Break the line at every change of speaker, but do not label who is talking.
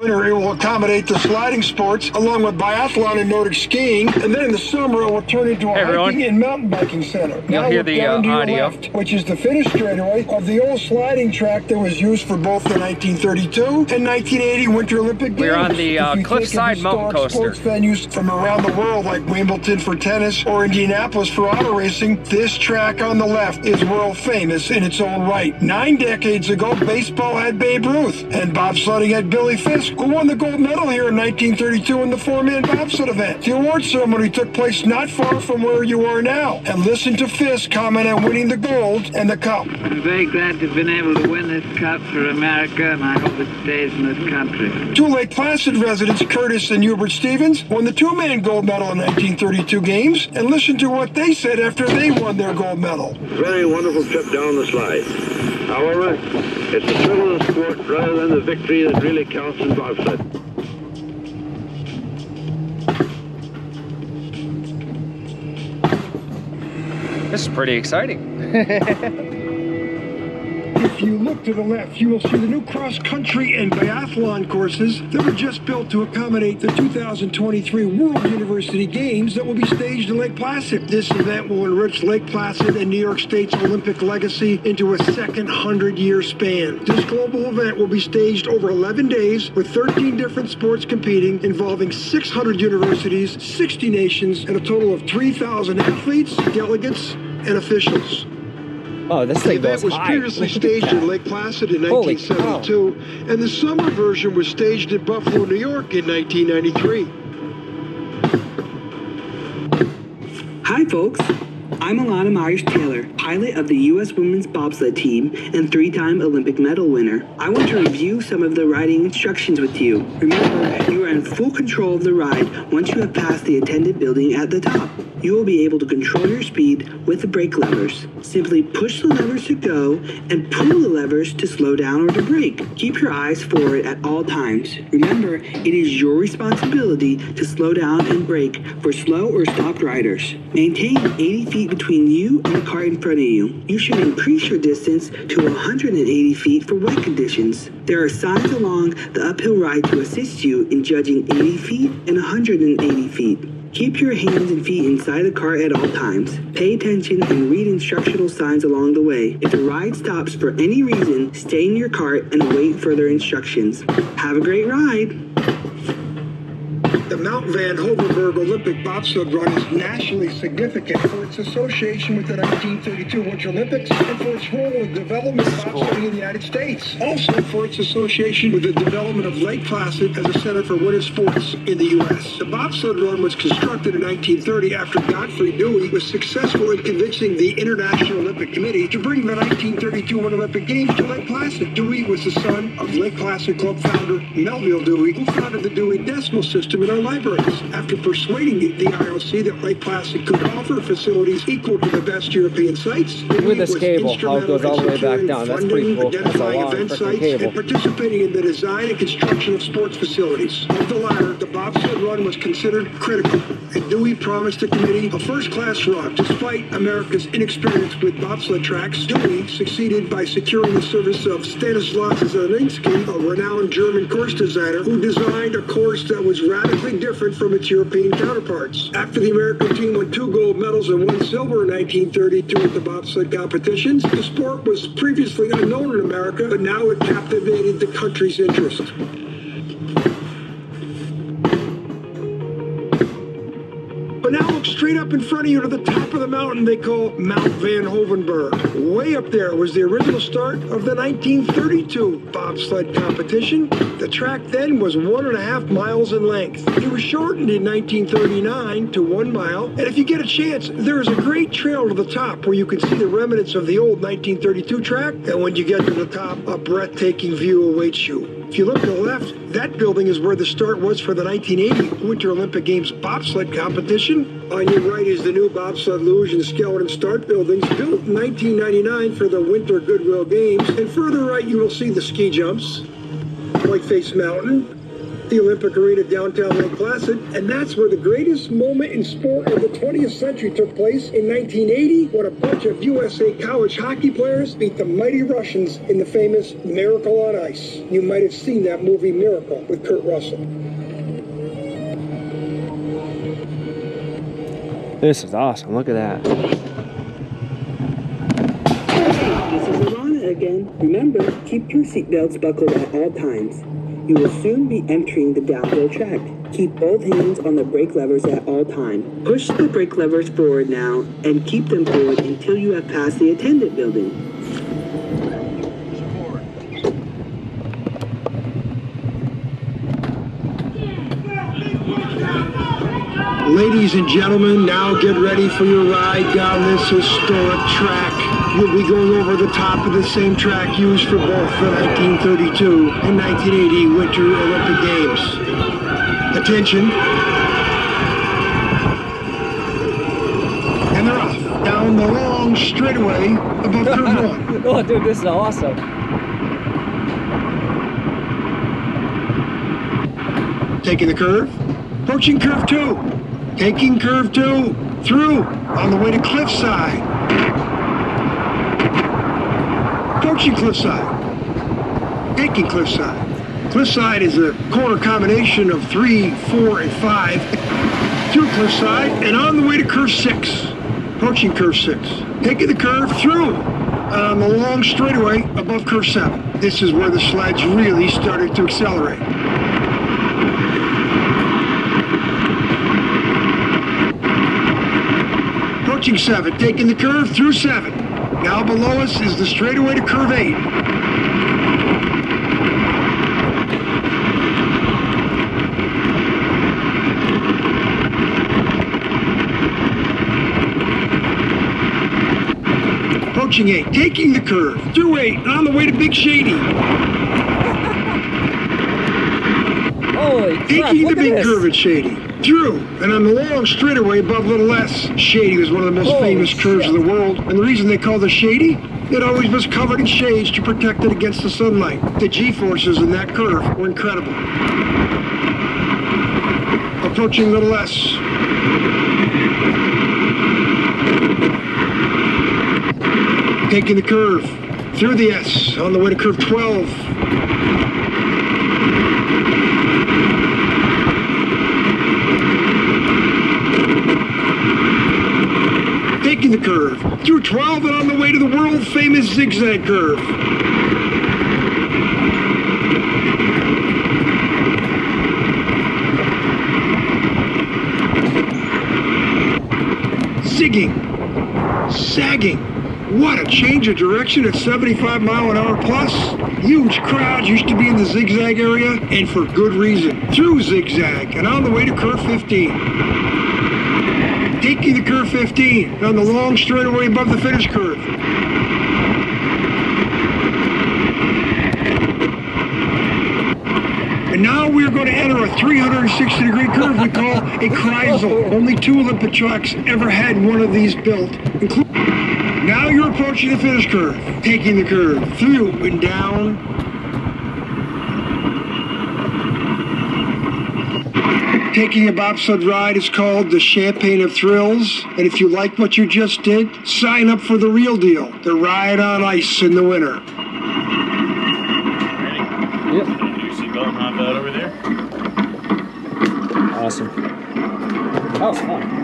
Winter, it will accommodate the sliding sports along with biathlon and Nordic skiing, and then in the summer it will turn into a hiking and mountain biking center.
You'll hear the audio,
left, which is the finish straightaway of the old sliding track that was used for both the 1932 and 1980 Winter Olympic Games.
We're on the Cliffside mountain coaster.
Sports venues from around the world like Wimbledon for tennis or Indianapolis for auto racing, this track on the left is world famous in its own right. 9 decades ago, baseball had Babe Ruth, and bobsledding had Billy Fisk, who won the gold medal here in 1932 in the 4-man bobsled event. The award ceremony took place not far from where you are now. And listen to Fisk comment on winning the gold and the cup.
I'm very glad to have been able to win this cup for America, and I hope it stays in this country.
2 Lake Placid residents, Curtis and Hubert Stevens, won the 2-man gold medal in 1932 games, and listen to what they said after they won their gold medal.
Very wonderful trip down the slide. However, it's the thrill of the sport rather than the victory that really counts in bobsled.
This is pretty exciting.
If you look to the left, you will see the new cross-country and biathlon courses that were just built to accommodate the 2023 World University Games that will be staged in Lake Placid. This event will enrich Lake Placid and New York State's Olympic legacy into a second 100-year span. This global event will be staged over 11 days with 13 different sports competing, involving 600 universities, 60 nations, and a total of 3,000 athletes, delegates, and officials.
Oh, this thing goes high.
The event was previously staged in Lake Placid in 1972, and the summer version was staged in Buffalo, New York in 1993.
Hi, folks. I'm Alana Myers-Taylor, pilot of the U.S. Women's Bobsled Team and 3-time Olympic medal winner. I want to review some of the riding instructions with you. Remember, you are in full control of the ride once you have passed the attendant building at the top. You will be able to control your speed with the brake levers. Simply push the levers to go and pull the levers to slow down or to brake. Keep your eyes forward at all times. Remember, it is your responsibility to slow down and brake for slow or stopped riders. Maintain 80 feet between you and the car in front of you. You should increase your distance to 180 feet for wet conditions. There are signs along the uphill ride to assist you in judging 80 feet and 180 feet. Keep your hands and feet inside the car at all times. Pay attention and read instructional signs along the way. If the ride stops for any reason, stay in your cart and await further instructions. Have a great ride.
The Mount Van Hovenberg Olympic Bobsled Run is nationally significant for its association with the 1932 Winter Olympics and for its role in the development of bobsledding in the United States. Also for its association with the development of Lake Placid as a center for winter sports in the U.S. The Bobsled Run was constructed in 1930 after Godfrey Dewey was successful in convincing the International Olympic Committee to bring the 1932 Winter Olympic Games to Lake Placid. Dewey was the son of Lake Placid Club founder Melville Dewey, who founded the Dewey Decimal System in our libraries. After persuading the IOC that Lake Placid could offer facilities equal to the best European sites,
with this cable, how it goes all the way back down. That's pretty cool. That's a long freaking cable.
And participating in the design and construction of sports facilities. Of the latter, the bobsled run was considered critical, and Dewey promised the committee a first-class run. Despite America's inexperience with bobsled tracks, Dewey succeeded by securing the service of Stanislaus Zelinsky, a renowned German course designer, who designed a course that was radically different from its European counterparts. After the American team won 2 gold medals and 1 silver in 1932 at the bobsled competitions, the sport was previously unknown in America, but now it captivated the country's interest. But now look straight up in front of you to the top of the mountain they call Mount Van Hovenberg. Way up there was the original start of the 1932 bobsled competition. The track then was 1.5 miles in length. It was shortened in 1939 to 1 mile, and if you get a chance, there is a great trail to the top where you can see the remnants of the old 1932 track, and when you get to the top, a breathtaking view awaits you. If you look to the left, that building is where the start was for the 1980 Winter Olympic Games bobsled competition. On your right is the new bobsled luge and skeleton start buildings built in 1999 for the Winter Goodwill Games. And further right, you will see the ski jumps, Whiteface Mountain, the Olympic Arena downtown Lake Placid, and that's where the greatest moment in sport of the 20th century took place in 1980 when a bunch of USA college hockey players beat the mighty Russians in the famous Miracle on Ice. You might have seen that movie Miracle with Kurt Russell.
This is awesome. Look at that.
This is Alana again. Remember, keep your seatbelts buckled at all times. You will soon be entering the downhill track. Keep both hands on the brake levers at all times. Push the brake levers forward now and keep them forward until you have passed the attendant building.
Ladies and gentlemen, now get ready for your ride down this historic track. You'll be going over the top of the same track used for both the 1932 and 1980 Winter Olympic Games. Attention. And they're off down the long straightaway above curve 1.
Oh, dude, this is awesome.
Taking the curve. Approaching curve 2. Taking curve 2. Through. On the way to Cliffside. Approaching Cliffside. Taking Cliffside. Cliffside is a corner combination of 3, 4, and 5. Through Cliffside and on the way to curve 6. Approaching curve 6. Taking the curve through on the long straightaway above curve 7. This is where the sleds really started to accelerate. Approaching 7, taking the curve through 7. Now below us is the straightaway to curve 8. Approaching 8, taking the curve through 8, and on the way to Big Shady.
Holy crap,
Taking the
look at
big
this.
curve at Shady. Through, and on the long straightaway above Little S. Shady was one of the most
Holy
famous curves
shit.
in the world, and the reason they called it Shady, it always was covered in shades to protect it against the sunlight. The G-forces in that curve were incredible. Approaching Little S. Taking the curve through the S on the way to curve 12. Taking the curve through 12 and on the way to the world famous zigzag curve. Zigging, sagging. What a change of direction at 75-mile-an-hour plus. Huge crowds used to be in the zigzag area, and for good reason. Through zigzag and on the way to curve 15. Taking the curve 15 on the long straightaway above the finish curve. And now we're going to enter a 360-degree curve we call a Kreisel. Only 2 Olympic tracks ever had one of these built. Now you're approaching the finish curve, taking the curve through and down. Taking a bobsled ride is called the Champagne of Thrills. And if you like what you just did, sign up for the real deal, the ride on ice in the winter.
Yep.
You see Bell Hot over there?
Awesome. That was fun.